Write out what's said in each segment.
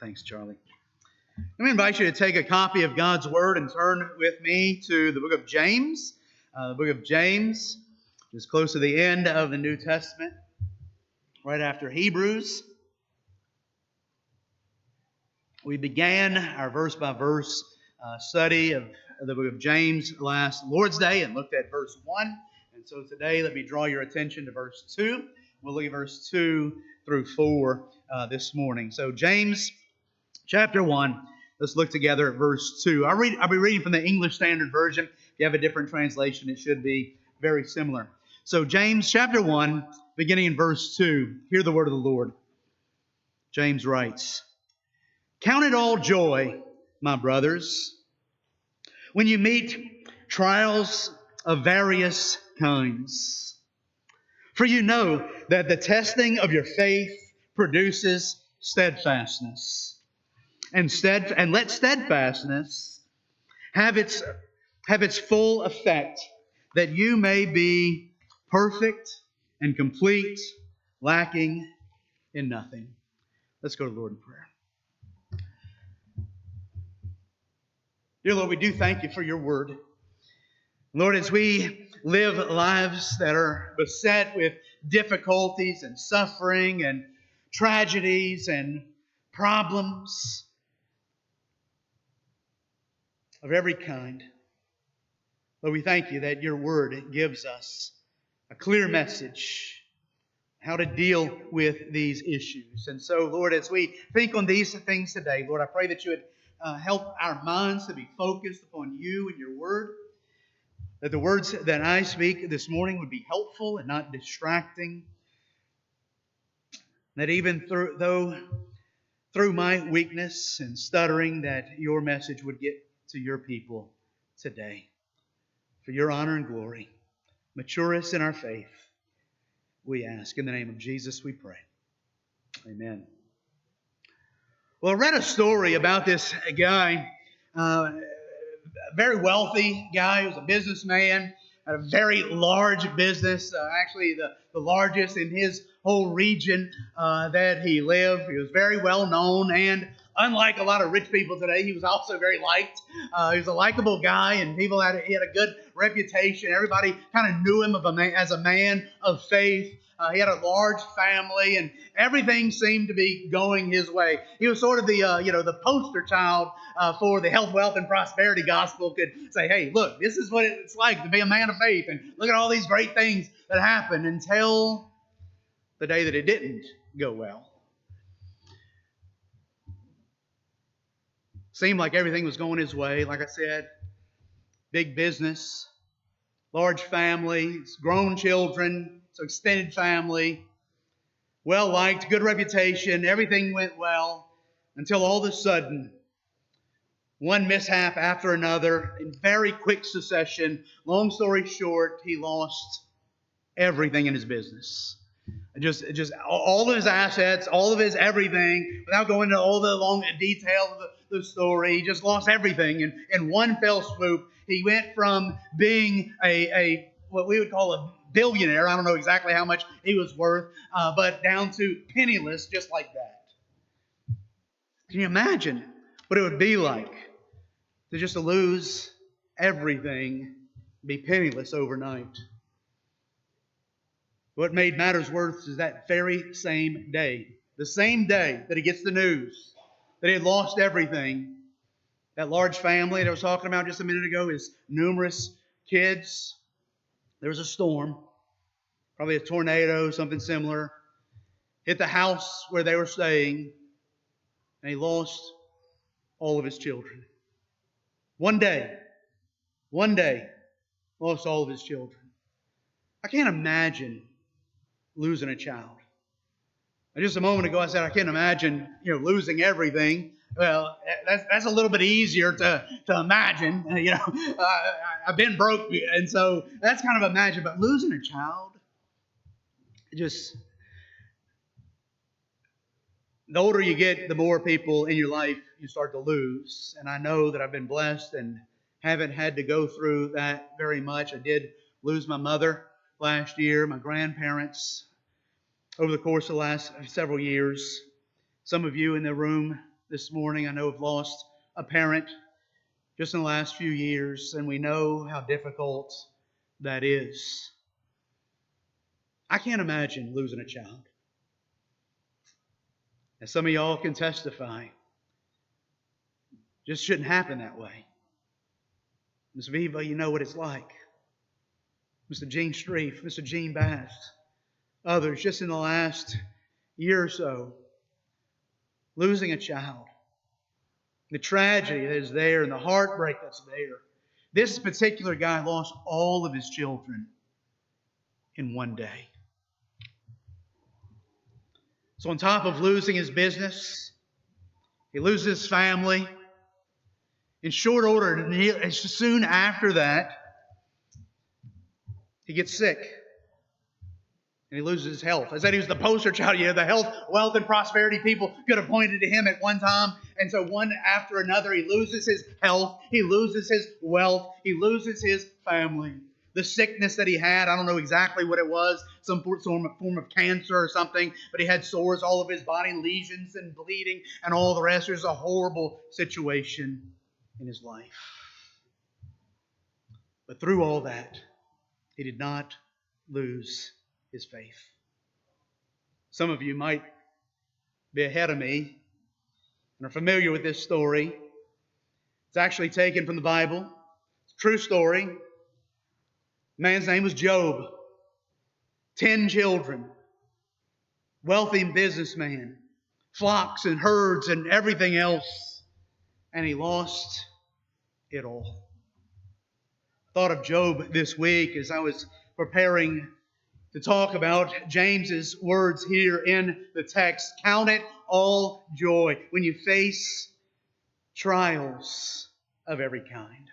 Thanks, Charlie. Let me invite you to take a copy of God's Word and turn with me to the book of James. The book of James is close to the end of the New Testament, right after Hebrews. We began our verse-by-verse study of the book of James last Lord's Day and looked at verse 1. And so today, let me draw your attention to verse 2. We'll look at verse 2 through 4 this morning. So James chapter 1, let's look together at verse 2. I'll be reading from the English Standard Version. If you have a different translation, it should be very similar. So James chapter 1, beginning in verse 2, hear the word of the Lord. James writes, "Count it all joy, my brothers, when you meet trials of various kinds. For you know that the testing of your faith produces steadfastness. And let steadfastness have its full effect, that you may be perfect and complete, lacking in nothing." Let's go to the Lord in prayer. Dear Lord, we do thank you for your word. Lord, as we live lives that are beset with difficulties and suffering and tragedies and problems of every kind, Lord, we thank you that your word gives us a clear message how to deal with these issues. And so, Lord, as we think on these things today, Lord, I pray that you would help our minds to be focused upon you and your word, that the words that I speak this morning would be helpful and not distracting, that even through my weakness and stuttering, that your message would get to your people today. For your honor and glory, mature us in our faith, we ask. In the name of Jesus we pray. Amen. Well, I read a story about this guy, a very wealthy guy. He was a businessman, had a very large business, actually the largest in his whole region that he lived. He was very well known, and unlike a lot of rich people today, he was also very liked. He was a likable guy, and he had a good reputation. Everybody kind of knew him as a man of faith. He had a large family, and everything seemed to be going his way. He was sort of the poster child for the health, wealth, and prosperity gospel. Could say, hey, look, this is what it's like to be a man of faith, and look at all these great things that happened, until the day that it didn't go well. Seemed like everything was going his way. Like I said, big business, large family, grown children, so extended family, well-liked, good reputation, everything went well, until all of a sudden, one mishap after another, in very quick succession. Long story short, he lost everything in his business. Just all of his assets, all of his everything, without going into all the long detail of the story. He just lost everything in one fell swoop. He went from being a what we would call a billionaire. I don't know exactly how much he was worth, but down to penniless, just like that. Can you imagine what it would be like to just lose everything, be penniless overnight? What made matters worse is that very same day, the same day that he gets the news that he had lost everything, that large family that I was talking about just a minute ago, his numerous kids, there was a storm, probably a tornado, something similar, hit the house where they were staying, and he lost all of his children. One day, lost all of his children. I can't imagine losing a child. Just a moment ago, I said I can't imagine, losing everything. Well, that's a little bit easier to imagine. I've been broke, and so that's kind of imagine. But losing a child, the older you get, the more people in your life you start to lose. And I know that I've been blessed and haven't had to go through that very much. I did lose my mother last year, my grandparents over the course of the last several years. Some of you in the room this morning, I know, have lost a parent just in the last few years, and we know how difficult that is. I can't imagine losing a child. And some of y'all can testify. Just shouldn't happen that way. Ms. Viva, you know what it's like. Mr. Gene Streif, Mr. Gene Bass, others just in the last year or so, losing a child. The tragedy that is there and the heartbreak that's there. This particular guy lost all of his children in one day. So on top of losing his business, he loses his family. In short order, soon after that, he gets sick. And he loses his health. I said he was the poster child. The health, wealth, and prosperity people could have pointed to him at one time. And so one after another, he loses his health. He loses his wealth. He loses his family. The sickness that he had, I don't know exactly what it was, some form of cancer or something, but he had sores all over his body, lesions and bleeding and all the rest. It was a horrible situation in his life. But through all that, he did not lose his faith. Some of you might be ahead of me and are familiar with this story. It's actually taken from the Bible. It's a true story. The man's name was Job. 10 children. Wealthy businessman. Flocks and herds and everything else. And he lost it all. I thought of Job this week as I was preparing to talk about James's words here in the text. Count it all joy when you face trials of every kind.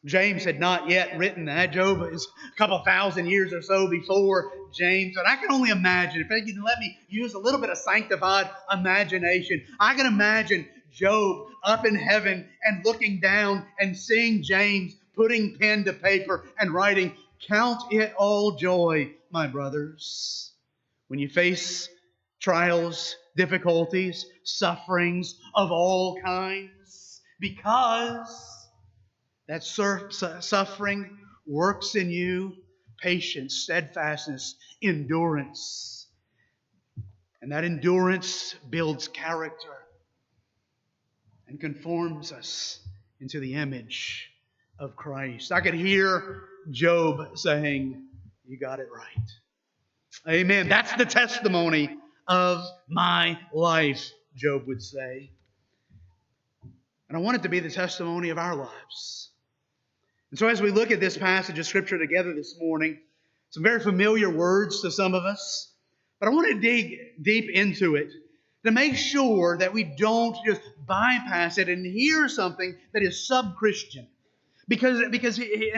James had not yet written that. Job is a couple thousand years or so before James. And I can only imagine, if you can let me use a little bit of sanctified imagination, I can imagine Job up in heaven and looking down and seeing James putting pen to paper and writing, "Count it all joy, my brothers, when you face trials, difficulties, sufferings of all kinds, because that suffering works in you patience, steadfastness, endurance. And that endurance builds character and conforms us into the image of Christ." I could hear Job saying, "You got it right." Amen. That's the testimony of my life, Job would say. And I want it to be the testimony of our lives. And so as we look at this passage of Scripture together this morning, some very familiar words to some of us, but I want to dig deep into it to make sure that we don't just bypass it and hear something that is sub-Christian. Because and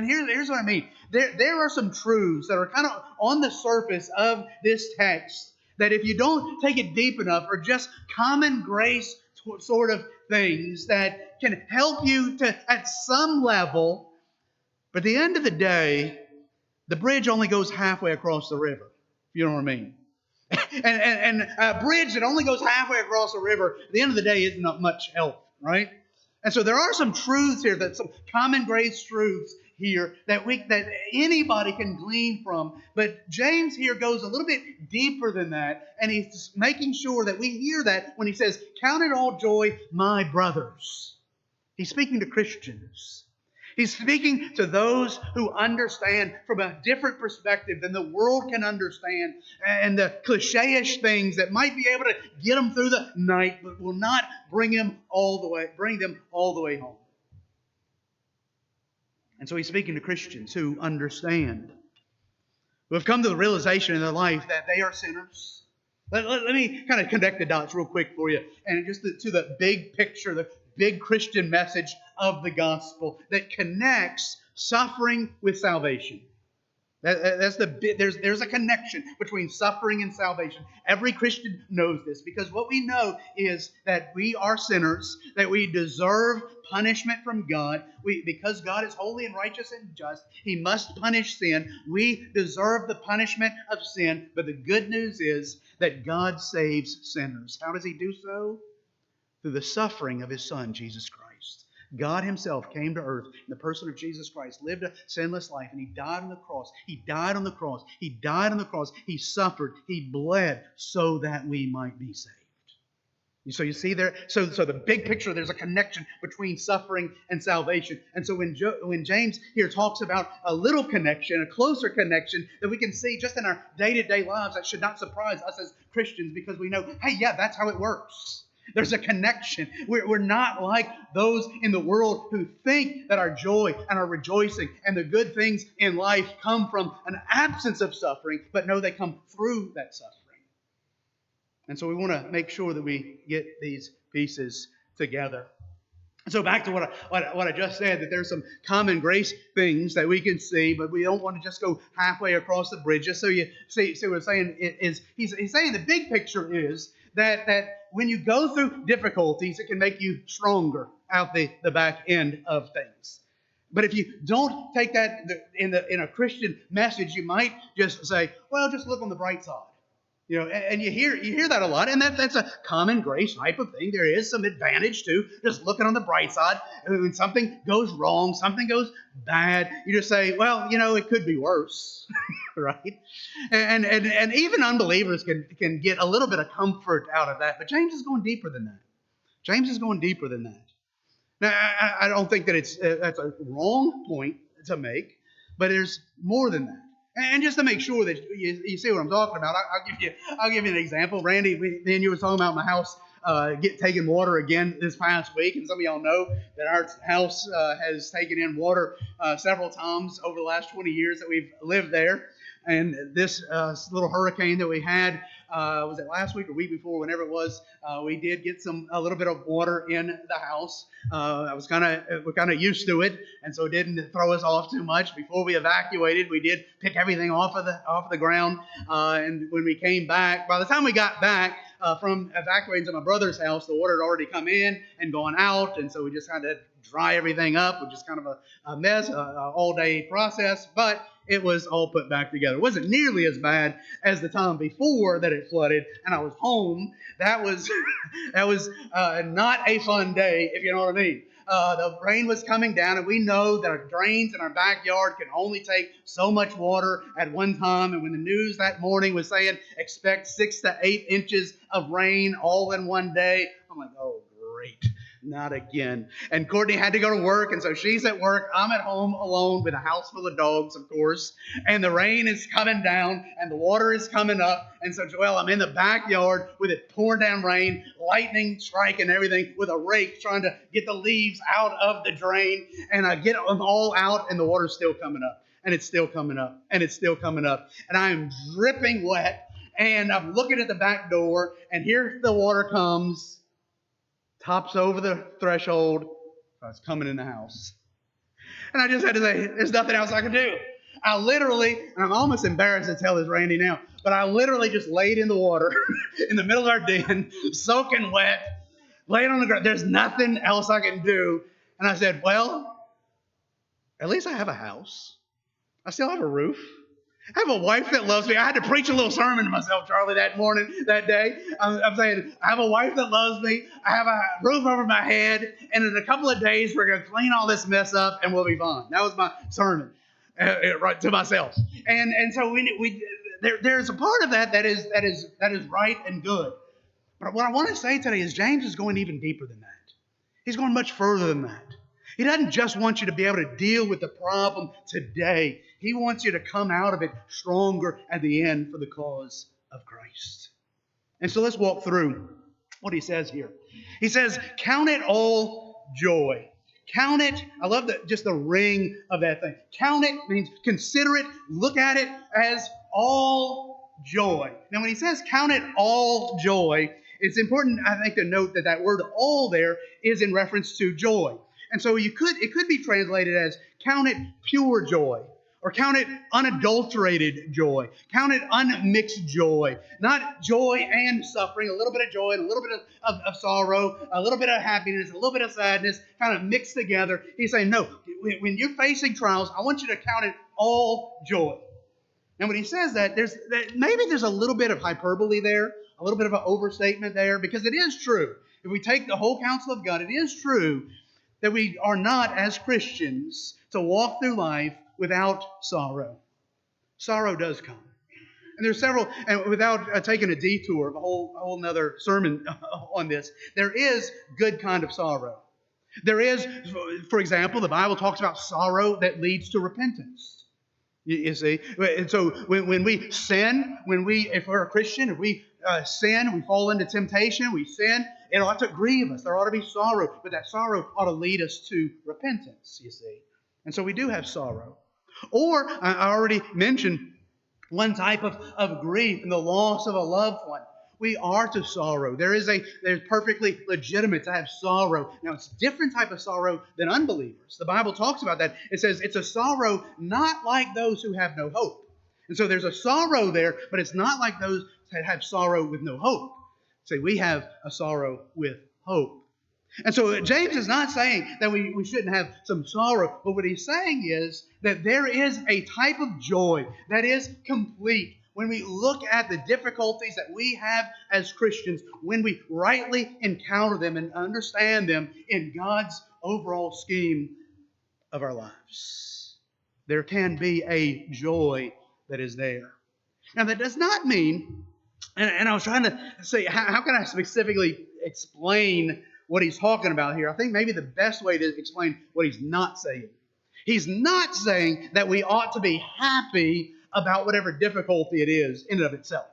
here's what I mean. There are some truths that are kind of on the surface of this text that if you don't take it deep enough are just common grace sort of things that can help you to, at some level, but at the end of the day, the bridge only goes halfway across the river, if you know what I mean. and a bridge that only goes halfway across the river, at the end of the day, isn't not much help, right? And so there are some truths here, that some common grace truths here that anybody can glean from. But James here goes a little bit deeper than that, and he's making sure that we hear that when he says, "Count it all joy, my brothers." He's speaking to Christians. He's speaking to those who understand from a different perspective than the world can understand, and the cliche-ish things that might be able to get them through the night, but will not bring them all the way home. And so he's speaking to Christians who understand, who have come to the realization in their life that they are sinners. Let me kind of connect the dots real quick for you, and just to the big picture, the big Christian message of the gospel that connects suffering with salvation. There's a connection between suffering and salvation. Every Christian knows this, because what we know is that we are sinners, that we deserve punishment from God. Because God is holy and righteous and just, He must punish sin. We deserve the punishment of sin, but the good news is that God saves sinners. How does He do so? through the suffering of His Son, Jesus Christ. God Himself came to earth in the person of Jesus Christ, lived a sinless life, and He died on the cross. He died on the cross. He died on the cross. He suffered. He bled so that we might be saved. So you see there, so the big picture, there's a connection between suffering and salvation. And so when James here talks about a little connection, a closer connection that we can see just in our day-to-day lives, that should not surprise us as Christians, because we know, hey, yeah, that's how it works. There's a connection. We're not like those in the world who think that our joy and our rejoicing and the good things in life come from an absence of suffering, but no, they come through that suffering. And so we want to make sure that we get these pieces together. So back to what I just said, that there's some common grace things that we can see, but we don't want to just go halfway across the bridge. Just so you see what I'm saying is, he's saying the big picture is that when you go through difficulties, it can make you stronger out the back end of things. But if you don't take that in a Christian message, you might just say, well, just look on the bright side. And you hear that a lot, and that's a common grace type of thing. There is some advantage to just looking on the bright side. When something goes wrong, something goes bad, you just say, well, it could be worse, right? And even unbelievers can get a little bit of comfort out of that. But James is going deeper than that. James is going deeper than that. Now, I don't think that that's a wrong point to make, but there's more than that. And just to make sure that you see what I'm talking about, I'll give you an example. Randy, me and you were talking about my house taking water again this past week, and some of y'all know that our house has taken in water several times over the last 20 years that we've lived there. And this little hurricane that we had, was it last week or week before, whenever it was, we did get a little bit of water in the house. We're kind of used to it, and so it didn't throw us off too much. Before we evacuated, we did pick everything off of the ground. And when we came back, by the time we got back from evacuating to my brother's house, the water had already come in and gone out, and so we just had to dry everything up, which is kind of a mess, all-day process, but it was all put back together. It wasn't nearly as bad as the time before that it flooded, and I was home. That was not a fun day, if you know what I mean. The rain was coming down, and we know that our drains in our backyard can only take so much water at one time. And when the news that morning was saying expect 6 to 8 inches of rain all in one day, I'm like, oh, great. Not again. And Courtney had to go to work, and so she's at work. I'm at home alone with a house full of dogs, of course. And the rain is coming down, and the water is coming up. And so, Joelle, I'm in the backyard with it pouring down rain, lightning striking everything, with a rake trying to get the leaves out of the drain. And I get them all out, and the water's still coming up. And it's still coming up. And it's still coming up. And I am dripping wet. And I'm looking at the back door, and here the water comes. Tops over the threshold. It's coming in the house. And I just had to say, there's nothing else I can do. I literally, and I'm almost embarrassed to tell this Randy now, but I literally just laid in the water in the middle of our den, soaking wet, laid on the ground. There's nothing else I can do. And I said, well, at least I have a house. I still have a roof. I have a wife that loves me. I had to preach a little sermon to myself, Charlie, that day. I'm saying, I have a wife that loves me. I have a roof over my head. And in a couple of days, we're going to clean all this mess up and we'll be fine. That was my sermon right to myself. And so there's a part of that is right and good. But what I want to say today is James is going even deeper than that. He's going much further than that. He doesn't just want you to be able to deal with the problem today. He wants you to come out of it stronger at the end for the cause of Christ. And so let's walk through what he says here. He says, count it all joy. Count it. I love just the ring of that thing. Count it means consider it, look at it as all joy. Now, when he says count it all joy, it's important, I think, to note that word all there is in reference to joy. And so it could be translated as count it pure joy, or count it unadulterated joy, count it unmixed joy, not joy and suffering, a little bit of joy and a little bit of sorrow, a little bit of happiness, a little bit of sadness, kind of mixed together. He's saying, no, when you're facing trials, I want you to count it all joy. Now, when he says that, maybe there's a little bit of hyperbole there, a little bit of an overstatement there, because it is true. if we take the whole counsel of God, it is true that we are not, as Christians, to walk through life without sorrow. Sorrow does come. And there's several, and without taking a detour of a whole nother sermon on this, there is good kind of sorrow. There is, for example, the Bible talks about sorrow that leads to repentance. You see? And so when we sin, if we're a Christian, if we sin, we fall into temptation, we sin, it ought to grieve us. There ought to be sorrow, but that sorrow ought to lead us to repentance, you see. And so we do have sorrow. Or, I already mentioned one type of grief and the loss of a loved one. We are to sorrow. There's perfectly legitimate to have sorrow. Now, it's a different type of sorrow than unbelievers. The Bible talks about that. It says it's a sorrow not like those who have no hope. And so there's a sorrow there, but it's not like those that have sorrow with no hope. See, we have a sorrow with hope. And so James is not saying that we shouldn't have some sorrow, but what he's saying is that there is a type of joy that is complete when we look at the difficulties that we have as Christians, when we rightly encounter them and understand them in God's overall scheme of our lives. There can be a joy that is there. Now, that does not mean, and I was trying to say, how can I specifically explain what he's talking about here? I think maybe the best way to explain what he's not saying. He's not saying that we ought to be happy about whatever difficulty it is in and of itself.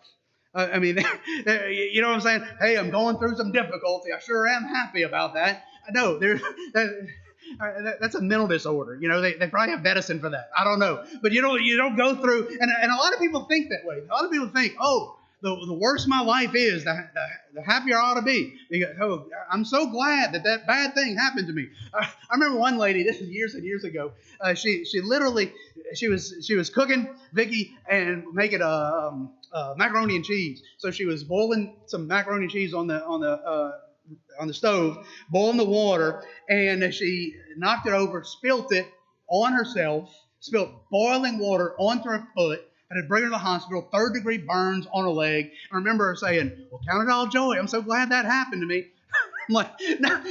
I mean, you know what I'm saying? Hey, I'm going through some difficulty. I sure am happy about that. No, that's a mental disorder. You know, they probably have medicine for that. I don't know. But you don't go through, and a lot of people think that way. A lot of people think, oh, the worse my life is, the happier I ought to be. Because, oh, I'm so glad that bad thing happened to me. I remember one lady, this is years and years ago. She was cooking Vicky and making a macaroni and cheese. So she was boiling some macaroni and cheese on the stove, boiling the water, and she knocked it over, spilt it on herself, spilled boiling water onto her foot. Had to bring her to the hospital, 3rd-degree burns on her leg. I remember her saying, well, count it all joy. I'm so glad that happened to me. I'm like, no,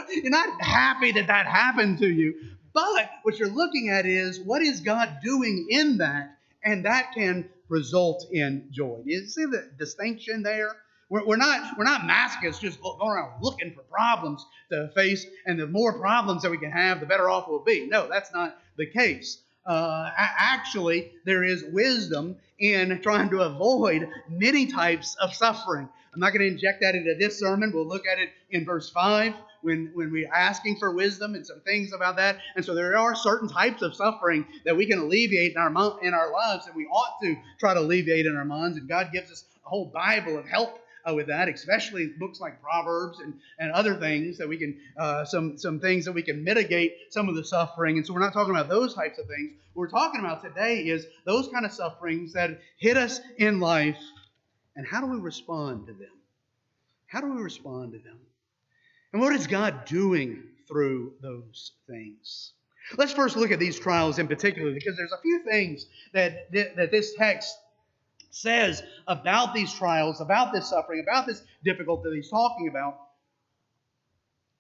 you're not happy that happened to you. But what you're looking at is, what is God doing in that? And that can result in joy. You see the distinction there? We're not masochists just going around looking for problems to face, and the more problems that we can have, the better off we'll be. No, that's not the case. Actually, there is wisdom in trying to avoid many types of suffering. I'm not going to inject that into this sermon. We'll look at it in verse 5 when we're asking for wisdom and some things about that. And so there are certain types of suffering that we can alleviate in our lives, and we ought to try to alleviate in our minds. And God gives us a whole Bible of help with that, especially books like Proverbs and other things that we can, some things that we can mitigate some of the suffering. And so we're not talking about those types of things. What we're talking about today is those kind of sufferings that hit us in life, and how do we respond to them? How do we respond to them? And what is God doing through those things? Let's first look at these trials in particular, because there's a few things that this text says about these trials, about this suffering, about this difficulty that he's talking about,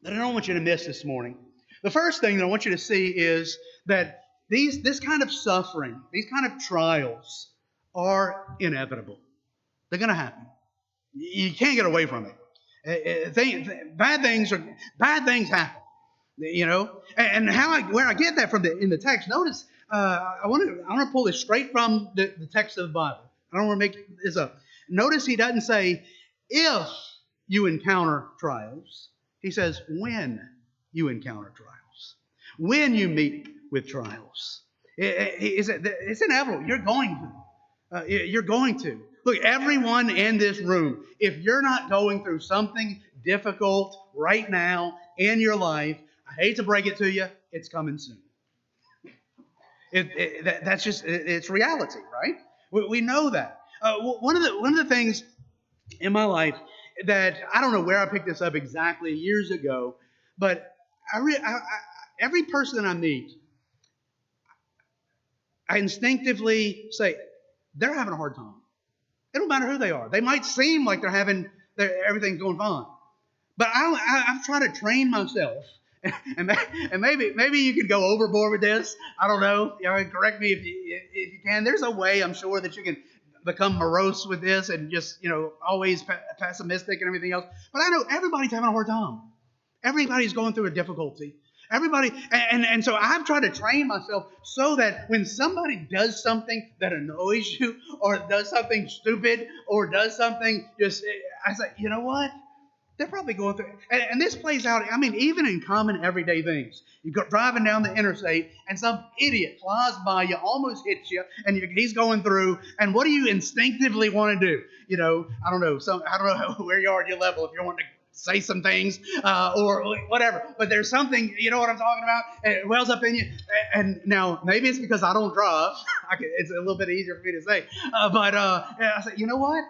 that I don't want you to miss this morning. The first thing that I want you to see is that this kind of suffering, these kind of trials are inevitable. They're going to happen. You can't get away from it. Bad things happen. You know, and where I get that from in the text. Notice, I want to pull this straight from the text of the Bible. I don't want to make this up. Notice he doesn't say if you encounter trials. He says when you encounter trials. When you meet with trials. It's inevitable. You're going to. You're going to. Look, everyone in this room, if you're not going through something difficult right now in your life, I hate to break it to you, it's coming soon. That's just, it's reality, right? We know that. One of the things in my life that, I don't know where I picked this up exactly years ago, but every person that I meet, I instinctively say, they're having a hard time. It don't matter who they are. They might seem like everything's going fine. But I've tried to train myself, and maybe you could go overboard with this. I don't know. Correct me if you can. There's a way, I'm sure, that you can become morose with this and just always pessimistic and everything else. But I know everybody's having a hard time. Everybody's going through a difficulty. Everybody, and so I've tried to train myself so that when somebody does something that annoys you, or does something stupid, or does something I say, you know what? They're probably going through, and this plays out, I mean, even in common everyday things. You go driving down the interstate, and some idiot flies by you, almost hits you, and he's going through, and what do you instinctively want to do? I don't know, I don't know where you are at your level, if you're wanting to say some things, or whatever, but there's something, you know what I'm talking about, and it wells up in you, and now, maybe it's because I don't drive, it's a little bit easier for me to say, but I say, you know what?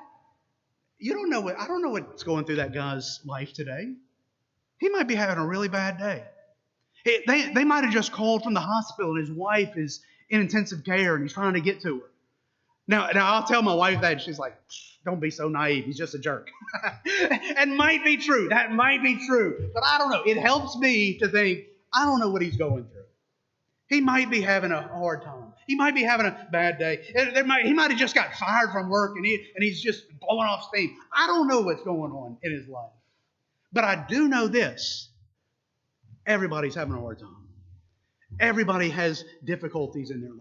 I don't know what's going through that guy's life today. He might be having a really bad day. They might have just called from the hospital and his wife is in intensive care and he's trying to get to her. Now I'll tell my wife that and she's like, don't be so naive. He's just a jerk. And might be true. That might be true. But I don't know. It helps me to think, I don't know what he's going through. He might be having a hard time. He might be having a bad day. He might have just got fired from work and he's just blowing off steam. I don't know what's going on in his life. But I do know this. Everybody's having a hard time. Everybody has difficulties in their life.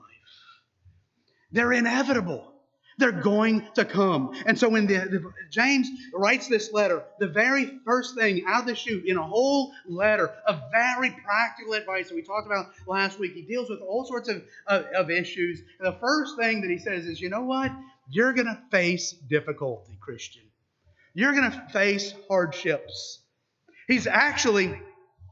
They're inevitable. They're going to come. And so when James writes this letter, the very first thing out of the chute in a whole letter of very practical advice that we talked about last week, he deals with all sorts of issues. And the first thing that he says is, you know what? You're going to face difficulty, Christian. You're going to face hardships. He's actually,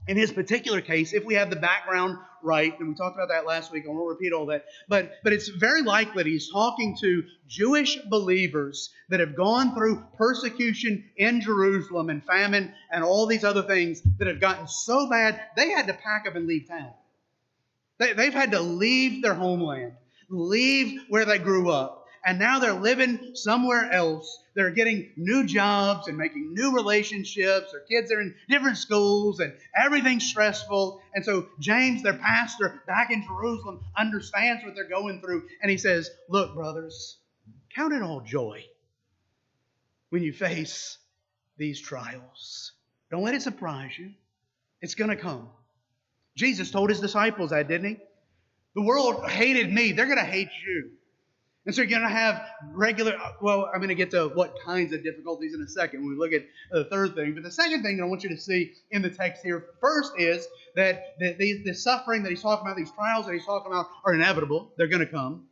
in his particular case, if we have the background right, and we talked about that last week, I won't repeat all that, but it's very likely that he's talking to Jewish believers that have gone through persecution in Jerusalem and famine and all these other things that have gotten so bad, they had to pack up and leave town. They've had to leave their homeland, leave where they grew up, and now they're living somewhere else. They're getting new jobs and making new relationships. Their kids are in different schools and everything's stressful. And so James, their pastor back in Jerusalem, understands what they're going through. And he says, look, brothers, count it all joy when you face these trials. Don't let it surprise you. It's going to come. Jesus told his disciples that, didn't he? The world hated me. They're going to hate you. And so you're going to have I'm going to get to what kinds of difficulties in a second when we look at the third thing. But the second thing that I want you to see in the text here first is that the suffering that he's talking about, these trials that he's talking about are inevitable. They're going to come.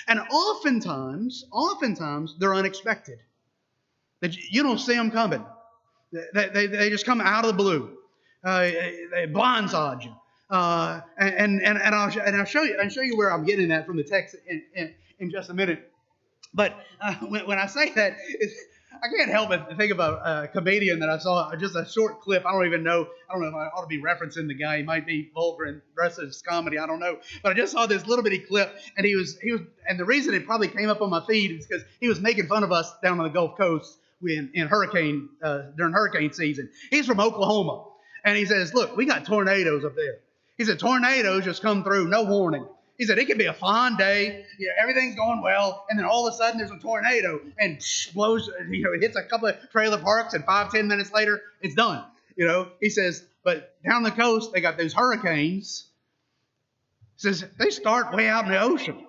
And oftentimes, they're unexpected. That you don't see them coming. They just come out of the blue. They blindside you. And I'll show you where I'm getting that from the text in just a minute. But when I say that, I can't help but think of a comedian that I saw, just a short clip. I don't know if I ought to be referencing the guy. He might be vulgar and the rest of his comedy. I don't know. But I just saw this little bitty clip, and he was, and the reason it probably came up on my feed is because he was making fun of us down on the Gulf Coast during hurricane season. He's from Oklahoma, and he says, "Look, we got tornadoes up there." He said, "Tornadoes just come through, no warning." He said, it could be a fine day, everything's going well, and then all of a sudden there's a tornado and blows, it hits a couple of trailer parks, and 5-10 minutes later, it's done. He says, but down the coast, they got those hurricanes. He says, they start way out in the ocean.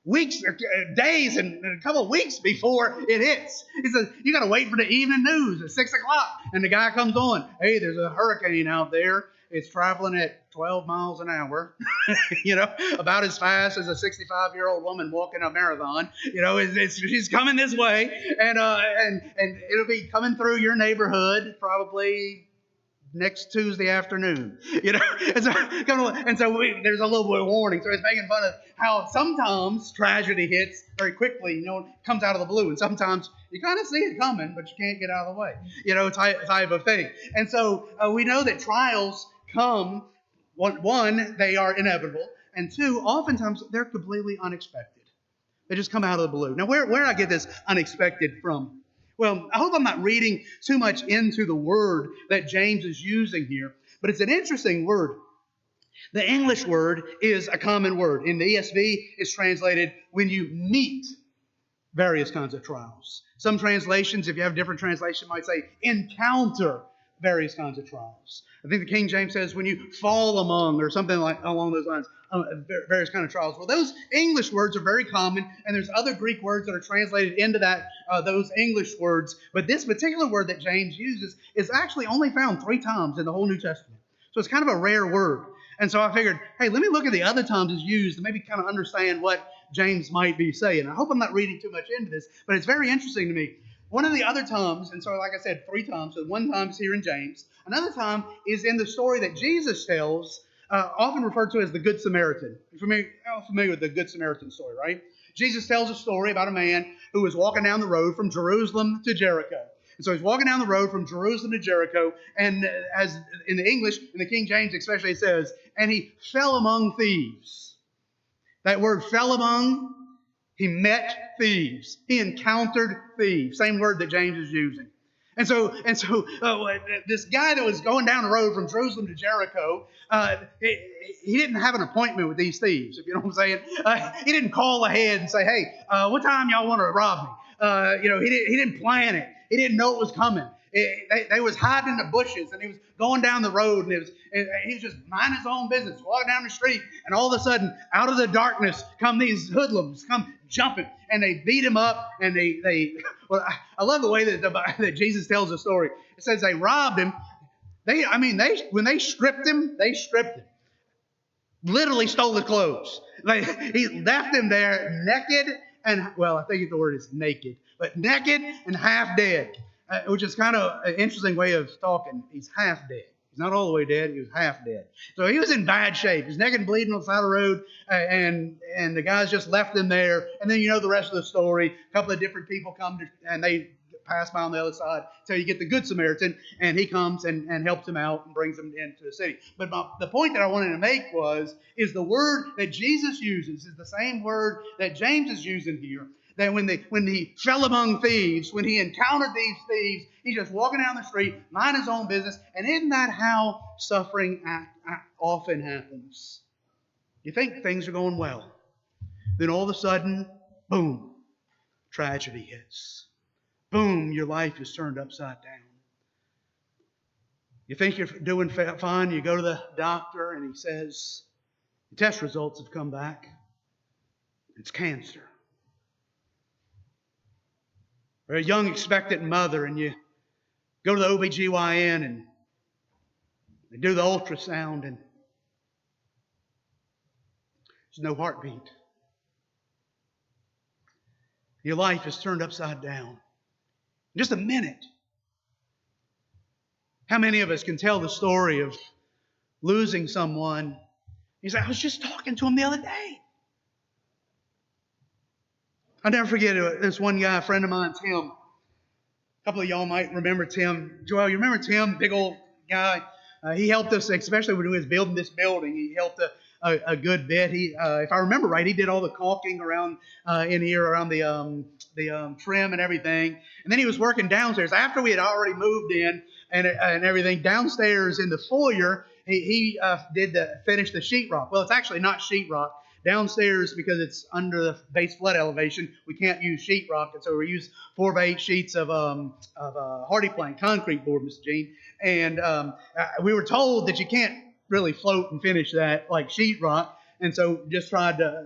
Weeks, days, and a couple of weeks before it hits. He says, you got to wait for the evening news at 6 o'clock, and the guy comes on, hey, there's a hurricane out there. It's traveling at 12 miles an hour, about as fast as a 65-year-old woman walking a marathon. She's coming this way, and it'll be coming through your neighborhood probably next Tuesday afternoon. And so there's a little bit of warning. So it's making fun of how sometimes tragedy hits very quickly. It comes out of the blue, and sometimes you kind of see it coming, but you can't get out of the way. Type of thing. And so we know that trials come, one, they are inevitable, and two, oftentimes they're completely unexpected. They just come out of the blue. Now, where I get this unexpected from? Well, I hope I'm not reading too much into the word that James is using here, but it's an interesting word. The English word is a common word. In the ESV, it's translated when you meet various kinds of trials. Some translations, if you have a different translation, might say encounter various kinds of trials. I think the King James says when you fall among, or something like along those lines, various kinds of trials. Well, those English words are very common, and there's other Greek words that are translated into that those English words. But this particular word that James uses is actually only found 3 times in the whole New Testament. So it's kind of a rare word. And so I figured, hey, let me look at the other times it's used and maybe kind of understand what James might be saying. I hope I'm not reading too much into this, but it's very interesting to me. One of the other times, and so like I said, 3 times, so one time is here in James. Another time is in the story that Jesus tells, often referred to as the Good Samaritan. You're familiar with the Good Samaritan story, right? Jesus tells a story about a man who was walking down the road from Jerusalem to Jericho. And so he's walking down the road from Jerusalem to Jericho, and as in the English, in the King James especially, it says, and he fell among thieves. That word fell among, he met thieves. He encountered thieves. Same word that James is using. And so this guy that was going down the road from Jerusalem to Jericho, he didn't have an appointment with these thieves, if you know what I'm saying. He didn't call ahead and say, hey, what time y'all want to rob me? He didn't plan it. He didn't know it was coming. They was hiding in the bushes, and he was going down the road, and he was just minding his own business, walking down the street, and all of a sudden, out of the darkness, come these hoodlums, come jumping, and they beat him up, and well, I love the way that Jesus tells the story. It says they robbed him. When they stripped him, literally stole his clothes. He left him there naked, and, well, I think the word is naked, but naked and half dead. Which is kind of an interesting way of talking. He's half dead. He's not all the way dead. He was half dead. So he was in bad shape. He's naked and bleeding on the side of the road, and the guys just left him there. And then you know the rest of the story. A couple of different people come and they pass by on the other side until you get the Good Samaritan, and he comes and helps him out and brings him into the city. But the point that I wanted to make is the word that Jesus uses is the same word that James is using here. That when he fell among thieves, when he encountered these thieves, he's just walking down the street, mind his own business. And isn't that how suffering often happens? You think things are going well. Then all of a sudden, boom, tragedy hits. Boom, your life is turned upside down. You think you're doing fine. You go to the doctor and he says, the test results have come back. It's cancer. Or a young expectant mother, and you go to the OBGYN and they do the ultrasound, and there's no heartbeat. Your life is turned upside down. In just a minute. How many of us can tell the story of losing someone? You say, I was just talking to him the other day. I'll never forget it. This one guy, a friend of mine, Tim. A couple of y'all might remember Tim. Joel, you remember Tim? Big old guy. He helped us, especially when we was building this building. He helped a good bit. He, if I remember right, he did all the caulking around in here, around the trim and everything. And then he was working downstairs after we had already moved in and everything. Downstairs in the foyer, he finished the sheetrock. Well, it's actually not sheetrock. Downstairs, because it's under the base flood elevation, we can't use sheetrock, and so we use 4x8 sheets of hardy plank concrete board, Mr. Gene. And we were told that you can't really float and finish that like sheetrock, and so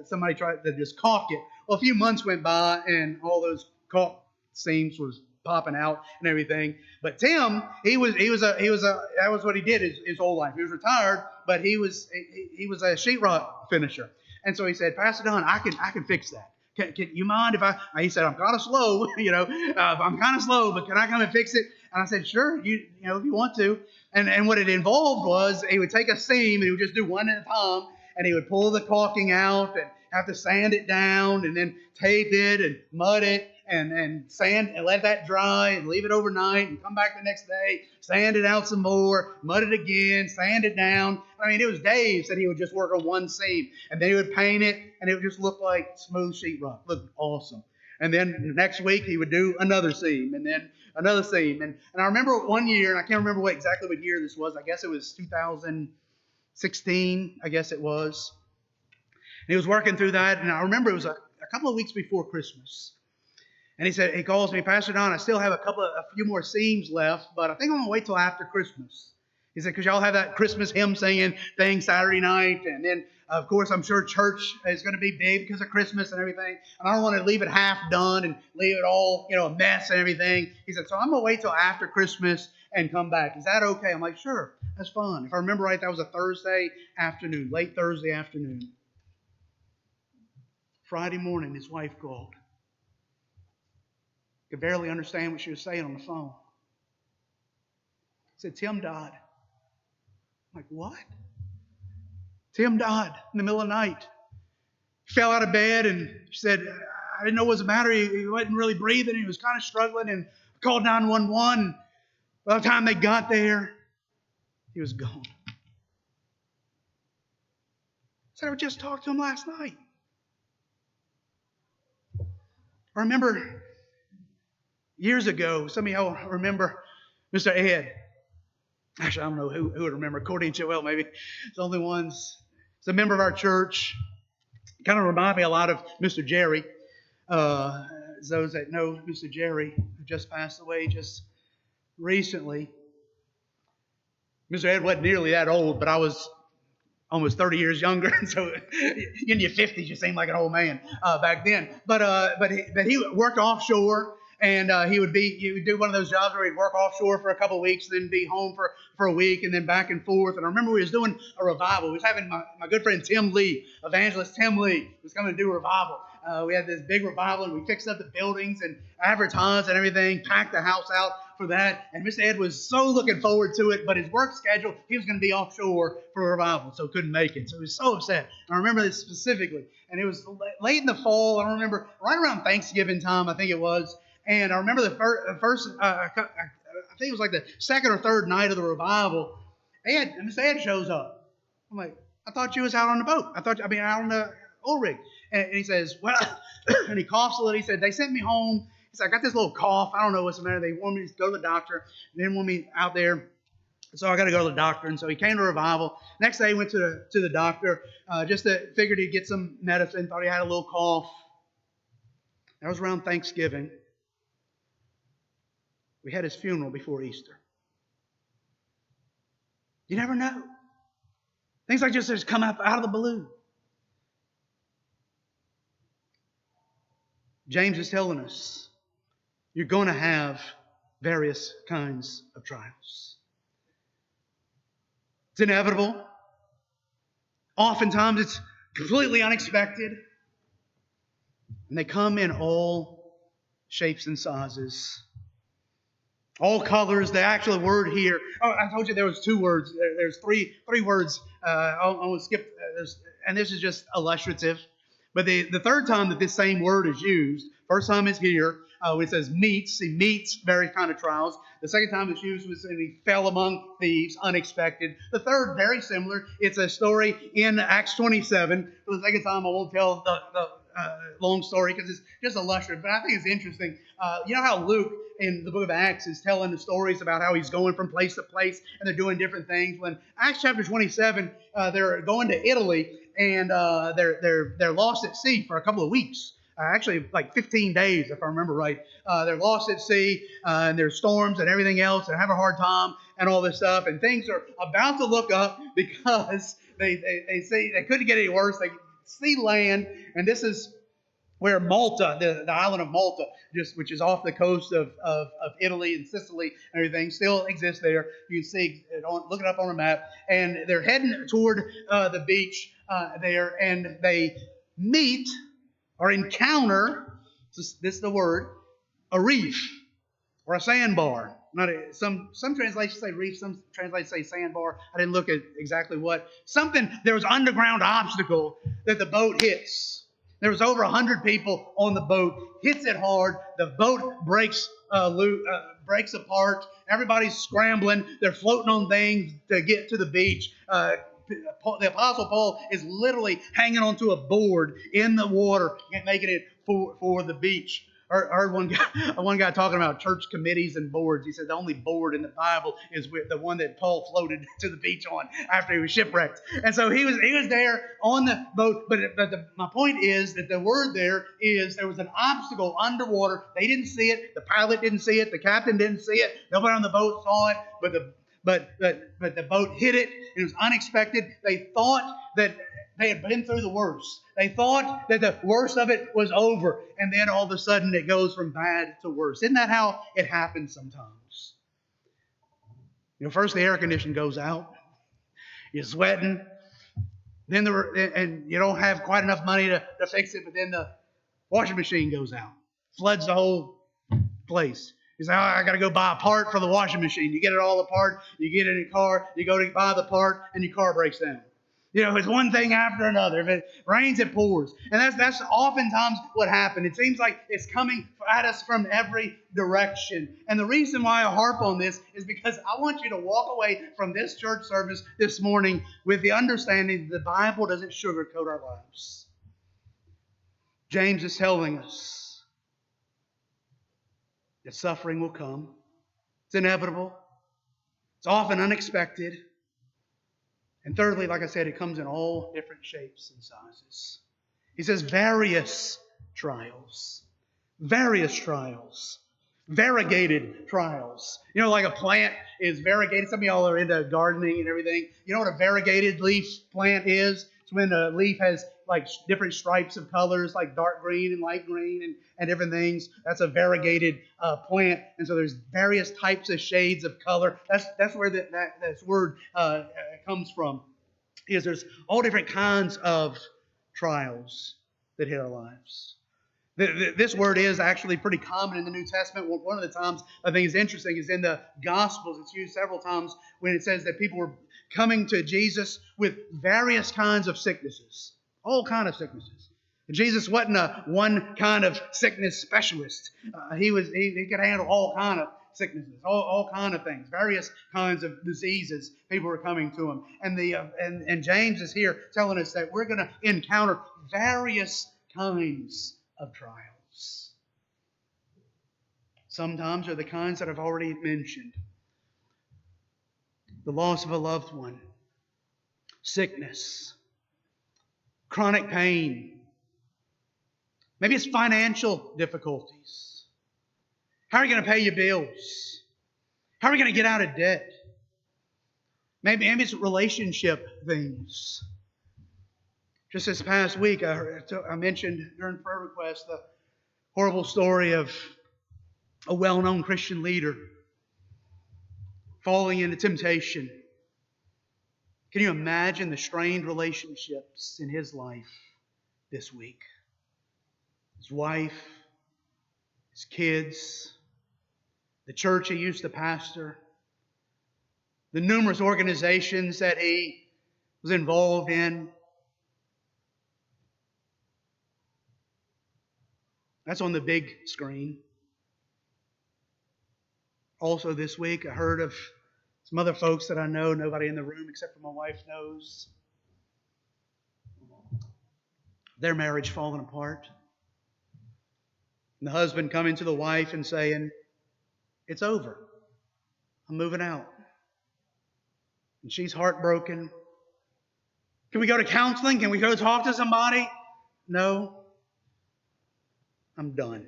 somebody tried to just caulk it. Well, a few months went by, and all those caulk seams was popping out and everything. But Tim, that was what he did his whole life. He was retired, but he was a sheetrock finisher. And so he said, Pastor Don, I can fix that. Can you mind if he said, I'm kind of slow, I'm kind of slow, but can I come and fix it? And I said, sure, if you want to. And what it involved was he would take a seam and he would just do one at a time, and he would pull the caulking out and have to sand it down and then tape it and mud it and sand and let that dry and leave it overnight and come back the next day, sand it out some more, mud it again, sand it down. I mean, it was days that he would just work on one seam, and then he would paint it, and it would just look like smooth sheetrock. Looked awesome. And then next week he would do another seam, and then another seam. And I remember one year, and I can't remember exactly what year this was. I guess it was 2016, I guess it was. And he was working through that, and I remember it was a couple of weeks before Christmas. And he calls me, Pastor Don, I still have a few more seams left, but I think I'm going to wait till after Christmas. He said, because y'all have that Christmas hymn singing thing Saturday night. And then, of course, I'm sure church is going to be big because of Christmas and everything. And I don't want to leave it half done and leave it all, a mess and everything. He said, so I'm going to wait till after Christmas and come back. Is that okay? I'm like, sure, that's fun. If I remember right, that was a Thursday afternoon, late Thursday afternoon. Friday morning, his wife called. Could barely understand what she was saying on the phone. Said, Tim died. I'm like, what? Tim died in the middle of the night. He fell out of bed, and she said, I didn't know what was the matter. He wasn't really breathing. He was kind of struggling, and called 911. By the time they got there, he was gone. I said, I just talked to him last night. I remember years ago, some of y'all remember Mr. Ed. Actually, I don't know who would remember. Cordy and Joel, maybe. It's the only ones. He's a member of our church. Kind of remind me a lot of Mr. Jerry. Those that know Mr. Jerry, who just passed away just recently. Mr. Ed wasn't nearly that old, but I was almost 30 years younger, so in your 50s, you seemed like an old man back then. But he worked offshore, and he would do one of those jobs where he'd work offshore for a couple of weeks, then be home for a week, and then back and forth. And I remember we was doing a revival. We was having my good friend Tim Lee, evangelist Tim Lee, was coming to do a revival. We had this big revival, and we fixed up the buildings and advertised and everything, packed the house out for that. And Mr. Ed was so looking forward to it, but his work schedule, he was going to be offshore for a revival, so couldn't make it. So he was so upset. And I remember this specifically. And it was late in the fall. I remember right around Thanksgiving time, I think it was. And I remember the first I think it was like the second or third night of the revival. Mr. Ed shows up. I'm like, I thought you was out on the boat. Out on the oil rig. And he says, well, and he coughs a little. He said, they sent me home. He said, I got this little cough. I don't know what's the matter. They want me to go to the doctor. They didn't want me out there. So I got to go to the doctor. And so he came to revival. Next day, he went to the doctor. Figured he'd get some medicine. Thought he had a little cough. That was around Thanksgiving. We had his funeral before Easter. You never know. Things like this just come up out of the blue. James is telling us you're going to have various kinds of trials. It's inevitable. Oftentimes it's completely unexpected. And they come in all shapes and sizes. All colors. The actual word here. Oh, I told you there was two words. There's three words. I'll skip. And this is just illustrative. But the third time that this same word is used, first time is here, when it says meets. He meets various kind of trials. The second time it's used was when he fell among thieves, unexpected. The third, very similar. It's a story in Acts 27. For the second time, I won't tell the long story because it's just illustrative. But I think it's interesting. You know how Luke in the book of Acts is telling the stories about how he's going from place to place and they're doing different things. When Acts chapter 27, they're going to Italy and they're lost at sea for a couple of weeks. Actually, like 15 days, if I remember right. They're lost at sea, and there's storms and everything else. They have a hard time and all this stuff. And things are about to look up because they see they couldn't get any worse. They see land, and this is where Malta, the island of Malta, which is off the coast of Italy and Sicily and everything, still exists there. You can see, look it up on a map. And they're heading toward the beach there, and they meet or encounter, this is the word, a reef or a sandbar. Some translations say reef, some translations say sandbar. I didn't look at exactly what. There was an underground obstacle that the boat hits. There was over 100 people on the boat. Hits it hard. The boat breaks apart. Everybody's scrambling. They're floating on things to get to the beach. The Apostle Paul is literally hanging onto a board in the water and making it for the beach. Heard one guy talking about church committees and boards. He said the only board in the Bible is the one that Paul floated to the beach on after he was shipwrecked. And so he was there on the boat. But my point is that the word there was an obstacle underwater. They didn't see it. The pilot didn't see it. The captain didn't see it. Nobody on the boat saw it. But the boat hit it. It was unexpected. They thought that they had been through the worst. They thought that the worst of it was over. And then all of a sudden it goes from bad to worse. Isn't that how it happens sometimes? First the air conditioning goes out. You're sweating. And you don't have quite enough money to fix it. But then the washing machine goes out. Floods the whole place. You say, I got to go buy a part for the washing machine. You get it all apart. You get it in your car. You go to buy the part and your car breaks down. It's one thing after another. If it rains, it pours. And that's oftentimes what happens. It seems like it's coming at us from every direction. And the reason why I harp on this is because I want you to walk away from this church service this morning with the understanding that the Bible doesn't sugarcoat our lives. James is telling us that suffering will come. It's inevitable. It's often unexpected. And thirdly, like I said, it comes in all different shapes and sizes. He says various trials. Various trials. Variegated trials. Like a plant is variegated. Some of y'all are into gardening and everything. You know what a variegated leaf plant is? It's when a leaf has like different stripes of colors, like dark green and light green and different things. That's a variegated plant. And so there's various types of shades of color. That's where this word comes from. Is there's all different kinds of trials that hit our lives. This word is actually pretty common in the New Testament. One of the times I think is interesting is in the Gospels. It's used several times when it says that people were coming to Jesus with various kinds of sicknesses. All kinds of sicknesses. Jesus wasn't a one kind of sickness specialist. He could handle all kind of sicknesses, all kind of things, various kinds of diseases. People were coming to him, and James is here telling us that we're going to encounter various kinds of trials. Sometimes are the kinds that I've already mentioned: the loss of a loved one, sickness, chronic pain. Maybe it's financial difficulties. How are you going to pay your bills? How are we going to get out of debt? Maybe it's relationship things. Just this past week, I mentioned during prayer request the horrible story of a well-known Christian leader falling into temptation. Can you imagine the strained relationships in his life this week? His wife, his kids, the church he used to pastor, the numerous organizations that he was involved in. That's on the big screen. Also this week, I heard of some other folks that I know, nobody in the room except for my wife knows. Their marriage falling apart. And the husband coming to the wife and saying, "It's over. I'm moving out." And she's heartbroken. Can we go to counseling? Can we go talk to somebody? No. I'm done.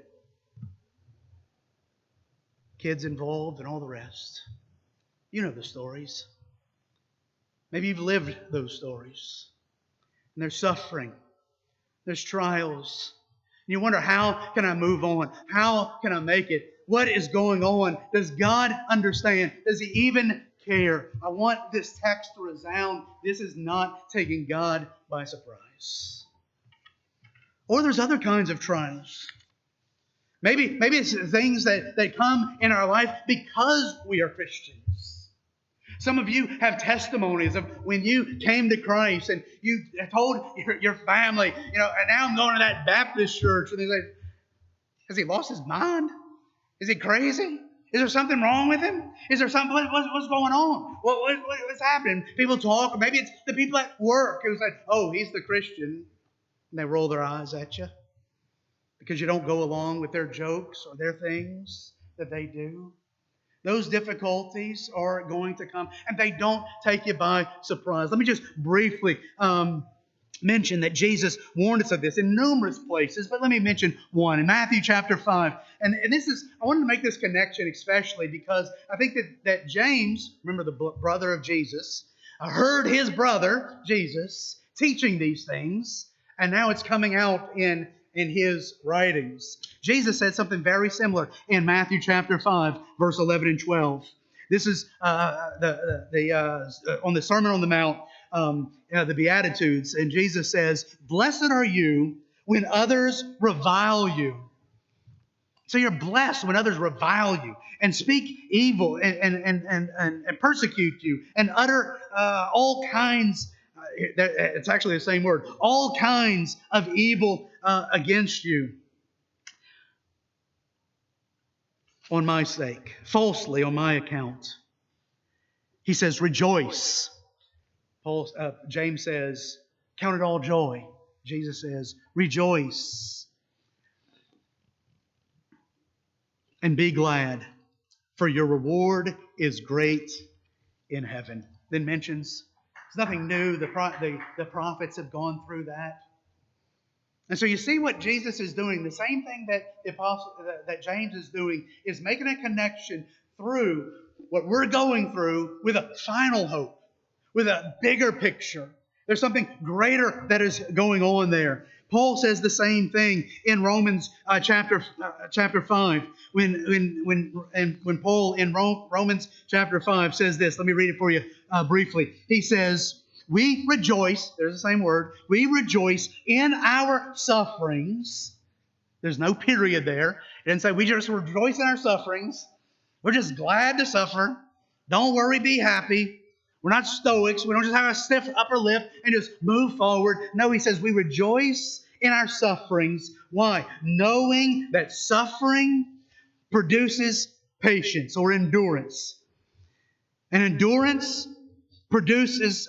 Kids involved and all the rest. You know the stories. Maybe you've lived those stories. And there's suffering. There's trials. And you wonder, how can I move on? How can I make it? What is going on? Does God understand? Does He even care? I want this text to resound. This is not taking God by surprise. Or there's other kinds of trials. Maybe it's things that come in our life because we are Christians. Some of you have testimonies of when you came to Christ and you told your family, and now I'm going to that Baptist church. And they say, has he lost his mind? Is he crazy? Is there something wrong with him? Is there something, what's going on? What's happening? People talk, or maybe it's the people at work who say, oh, he's the Christian. And they roll their eyes at you. because you don't go along with their jokes or their things that they do. Those difficulties are going to come, and they don't take you by surprise. Let me just briefly mention that Jesus warned us of this in numerous places, but let me mention one in Matthew chapter 5. And this is, I wanted to make this connection especially because I think that James, remember the brother of Jesus, heard his brother, Jesus, teaching these things, and now it's coming out in his writings. Jesus said something very similar in Matthew chapter 5, verse 11 and 12. This is on the Sermon on the Mount, the Beatitudes, and Jesus says, "Blessed are you when others revile you." So you're blessed when others revile you and speak evil and persecute you and utter all kinds. It's actually the same word. All kinds of evil against you on my sake, falsely on my account. He says, "Rejoice." James says, "Count it all joy." Jesus says, "Rejoice and be glad, for your reward is great in heaven." Then mentions, it's nothing new. The prophets have gone through that. And so you see what Jesus is doing. The same thing that James is doing is making a connection through what we're going through with a final hope, with a bigger picture. There's something greater that is going on there. Paul says the same thing in Romans chapter 5. When Paul in Romans chapter 5 says this, let me read it for you briefly. He says, "We rejoice," there's the same word, "we rejoice in our sufferings." There's no period there. It didn't say we just rejoice in our sufferings. We're just glad to suffer. Don't worry, be happy. We're not stoics. We don't just have a stiff upper lip and just move forward. No, he says we rejoice in our sufferings. Why? Knowing that suffering produces patience or endurance. And endurance produces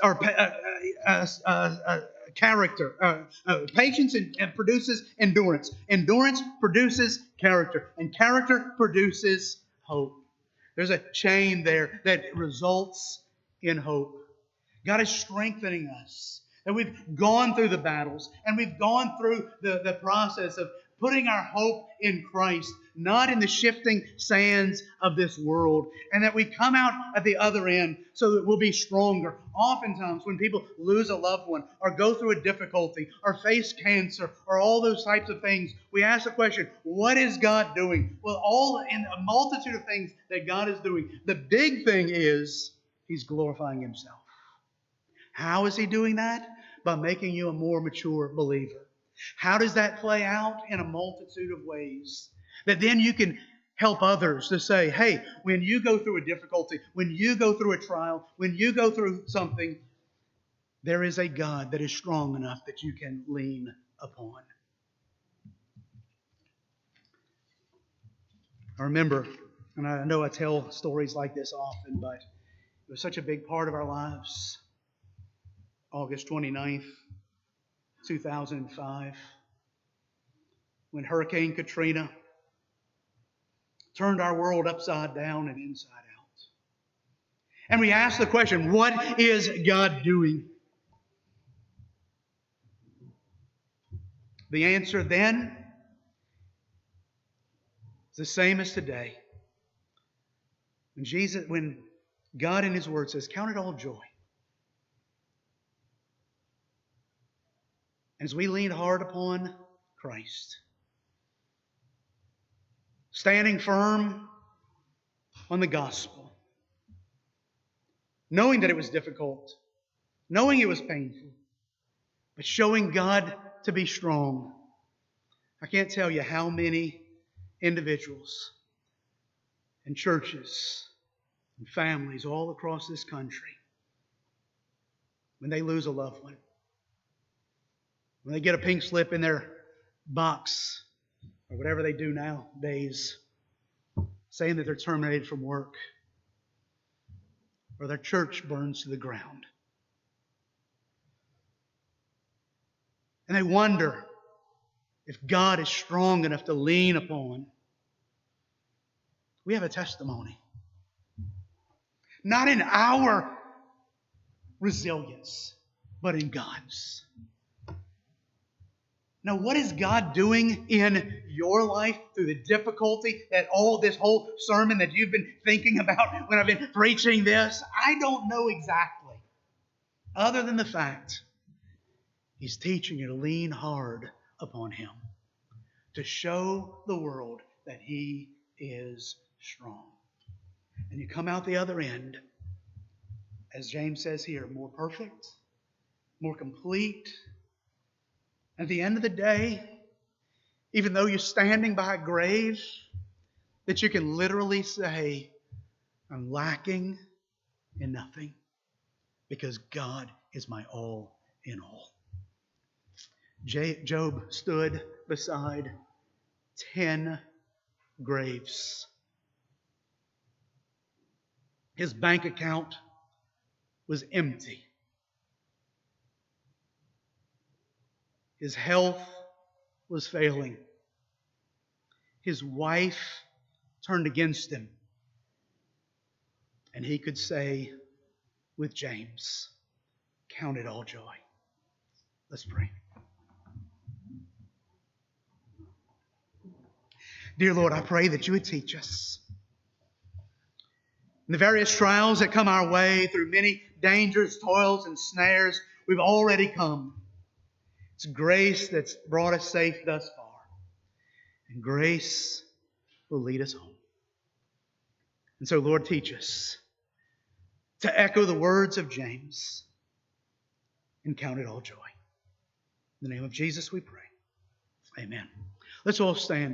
character. Patience and produces endurance. Endurance produces character. And character produces hope. There's a chain there that results in hope. God is strengthening us. That we've gone through the battles and we've gone through the process of putting our hope in Christ, not in the shifting sands of this world. And that we come out at the other end so that we'll be stronger. Oftentimes when people lose a loved one or go through a difficulty or face cancer or all those types of things, we ask the question, what is God doing? Well, all in a multitude of things that God is doing. The big thing is He's glorifying Himself. How is He doing that? By making you a more mature believer. How does that play out? In a multitude of ways. That then you can help others to say, hey, when you go through a difficulty, when you go through a trial, when you go through something, there is a God that is strong enough that you can lean upon. I remember, and I know I tell stories like this often, but it was such a big part of our lives. August 29th, 2005, when Hurricane Katrina turned our world upside down and inside out. And we asked the question, what is God doing? The answer then is the same as today. When God in His Word says, count it all joy. As we lean hard upon Christ, standing firm on the gospel, knowing that it was difficult, knowing it was painful, but showing God to be strong. I can't tell you how many individuals and churches and families all across this country, when they lose a loved one, when they get a pink slip in their box, or whatever they do nowadays, saying that they're terminated from work, or their church burns to the ground. And they wonder, if God is strong enough to lean upon, we have a testimony. Not in our resilience, but in God's. Now, what is God doing in your life through the difficulty that all this whole sermon that you've been thinking about when I've been preaching this? I don't know exactly. Other than the fact He's teaching you to lean hard upon Him, to show the world that He is strong. And you come out the other end, as James says here, more perfect, more complete. At the end of the day, even though you're standing by a grave, that you can literally say, I'm lacking in nothing because God is my all in all. Job stood beside 10 graves. His bank account was empty. His health was failing. His wife turned against him. And he could say with James, count it all joy. Let's pray. Dear Lord, I pray that you would teach us. In the various trials that come our way, through many dangers, toils, and snares, we've already come. It's grace that's brought us safe thus far. And grace will lead us home. And so, Lord, teach us to echo the words of James and count it all joy. In the name of Jesus we pray. Amen. Let's all stand.